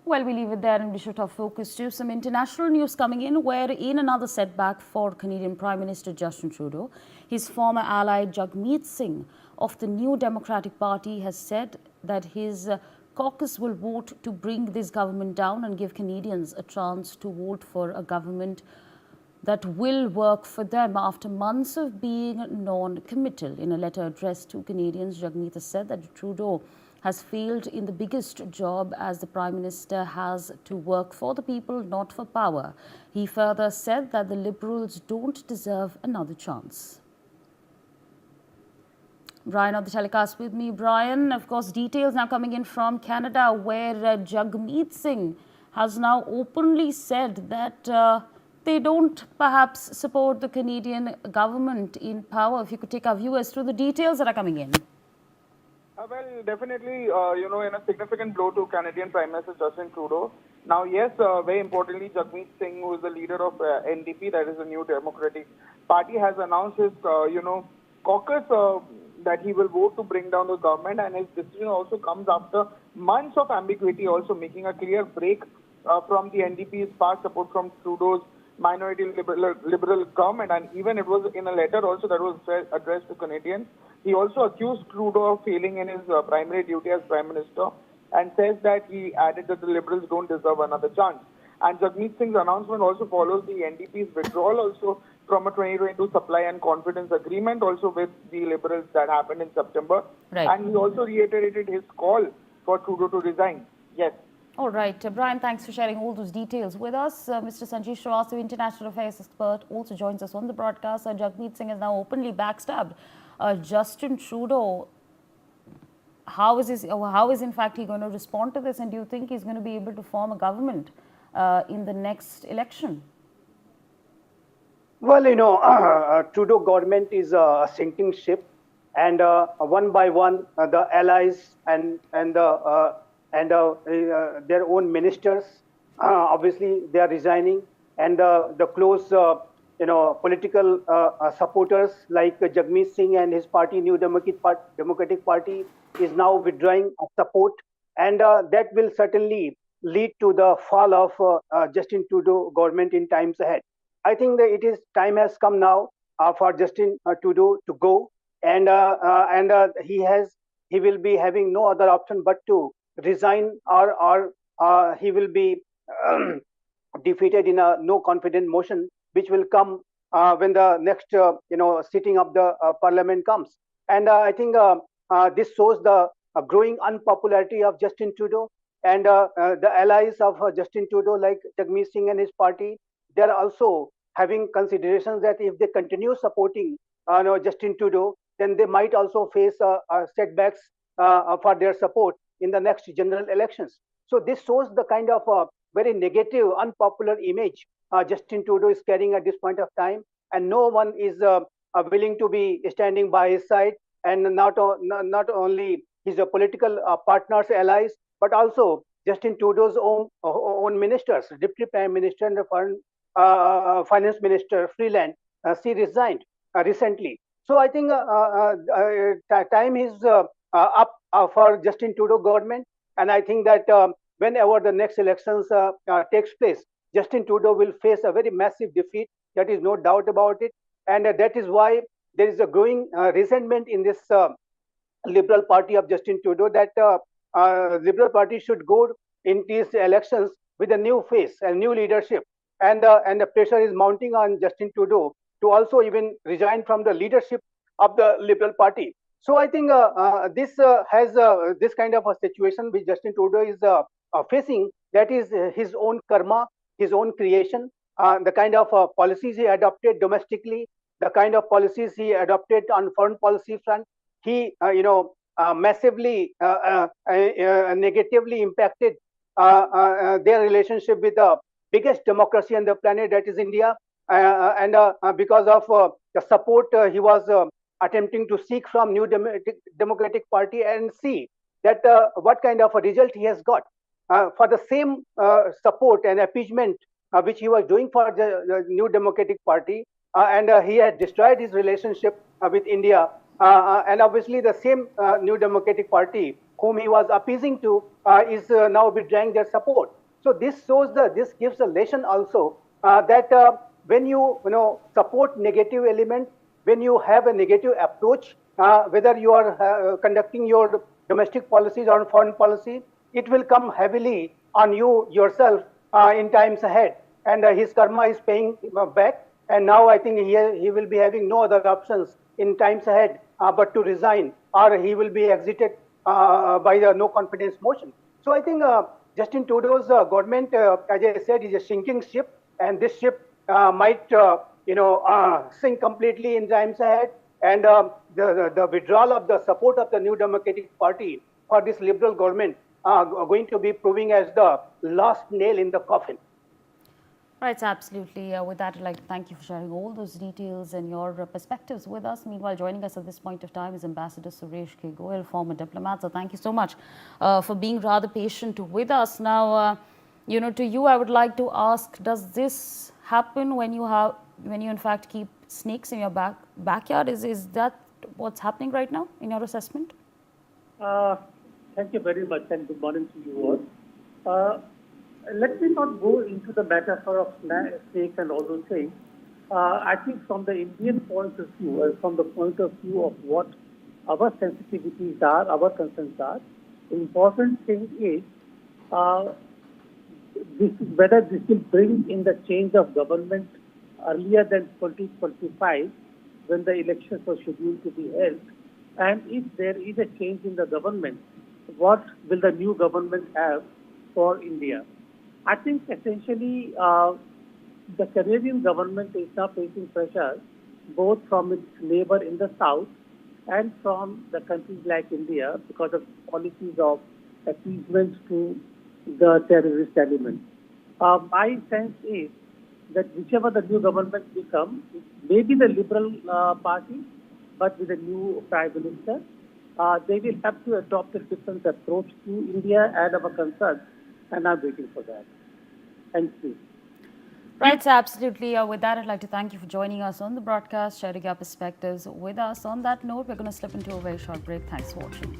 Well, we leave it there and we should have focus to some international news coming in, where in another setback for Canadian Prime Minister Justin Trudeau, his former ally Jagmeet Singh of the New Democratic Party has said that his caucus will vote to bring this government down and give Canadians a chance to vote for a government that will work for them after months of being non-committal. In a letter addressed to Canadians, Jagmeet has said that Trudeau has failed in the biggest job as the Prime Minister has to work for the people, not for power. He further said that the Liberals don't deserve another chance. Brian on the telecast with me. Brian, of course, details now coming in from Canada, where Jagmeet Singh has now openly said that they don't perhaps support the Canadian government in power. If you could take our viewers through the details that are coming in. Well, definitely, in a significant blow to Canadian Prime Minister Justin Trudeau. Now, yes, very importantly, Jagmeet Singh, who is the leader of NDP, that is the New Democratic Party, has announced his, caucus that he will vote to bring down the government, and his decision also comes after months of ambiguity, also making a clear break from the NDP's past support from Trudeau's minority liberal government, and even it was in a letter also that was addressed to Canadians. He also accused Trudeau of failing in his primary duty as Prime Minister, and says that he added that the Liberals don't deserve another chance. And Jagmeet Singh's announcement also follows the NDP's withdrawal also from a 2022 supply and confidence agreement also with the Liberals that happened in September. Right. And he also reiterated his call for Trudeau to resign. Yes. All right. Brian, thanks for sharing all those details with us. Mr. Sanjeev Srivastava, international affairs expert, also joins us on the broadcast. Jagmeet Singh has now openly backstabbed Justin Trudeau. How is in fact he going to respond to this, and do you think he's going to be able to form a government in the next election? Well, Trudeau government is a sinking ship, and one by one the allies and their own ministers, obviously they are resigning, and the close political supporters like Jagmeet Singh and his party, New Democratic Party, is now withdrawing support, and that will certainly lead to the fall of Justin Trudeau government in times ahead. I think that time has come now for Justin Trudeau to go, and he will be having no other option but to resign, or he will be defeated in a no confidence motion, which will come when the next sitting of the parliament comes. And I think this shows the growing unpopularity of Justin Trudeau, and the allies of Justin Trudeau like Jagmeet Singh and his party, they are also having considerations that if they continue supporting Justin Trudeau, then they might also face setbacks for their support in the next general elections. So this shows the kind of very negative, unpopular image Justin Trudeau is carrying at this point of time, and no one is willing to be standing by his side, and not only his political partners, allies, but also Justin Trudeau's own ministers, Deputy Prime Minister and Finance Minister Freeland. She resigned recently. So I think time is up for Justin Trudeau government, and I think that whenever the next elections takes place, Justin Trudeau will face a very massive defeat. That is no doubt about it, and that is why there is a growing resentment in this Liberal Party of Justin Trudeau, that Liberal Party should go in these elections with a new face and new leadership, and the pressure is mounting on Justin Trudeau to also even resign from the leadership of the Liberal Party. So I think this has this kind of a situation which Justin Trudeau is facing. That is his own karma, his own creation. The kind of policies he adopted domestically, the kind of policies he adopted on foreign policy front, he massively negatively impacted their relationship with the biggest democracy on the planet, that is India, and because of the support he was attempting to seek from New Democratic Party, and see that what kind of a result he has got for the same support and appeasement which he was doing for the New Democratic Party, and he had destroyed his relationship with India, and obviously the same New Democratic Party whom he was appeasing to is now withdrawing their support. So this this gives a lesson also that when you know support negative element, when you have a negative approach, whether you are conducting your domestic policies or foreign policy, it will come heavily on you yourself in times ahead. And his karma is paying back. And now I think he will be having no other options in times ahead but to resign, or he will be exited by the no confidence motion. So I think Justin Trudeau's government, as I said, is a sinking ship, and this ship might, sink completely in times ahead. And the withdrawal of the support of the New Democratic Party for this liberal government going to be proving as the last nail in the coffin. Right, absolutely. With that, I'd like to thank you for sharing all those details and your perspectives with us. Meanwhile, joining us at this point of time is Ambassador Suresh K. Goyal, former diplomat. So thank you so much for being rather patient with us. Now, to you, I would like to ask, does this happen when you in fact keep snakes in your backyard? Is that what's happening right now in your assessment? Thank you very much, and good morning to you all. Let me not go into the metaphor of snakes and all those things. I think from the Indian point of view, and from the point of view of what our sensitivities are, our concerns are, the important thing is whether this will bring in the change of government earlier than 2025, when the elections were scheduled to be held. And if there is a change in the government, what will the new government have for India? I think essentially the Canadian government is now facing pressure both from its neighbor in the south and from the countries like India because of policies of appeasement to the terrorist element. My sense is that whichever the new government becomes, it may be the Liberal Party, but with a new Prime Minister, they will have to adopt a different approach to India and our concerns, and I'm waiting for that. Thank you. Right, so absolutely. With that, I'd like to thank you for joining us on the broadcast, sharing your perspectives with us. On that note, we're going to slip into a very short break. Thanks for watching.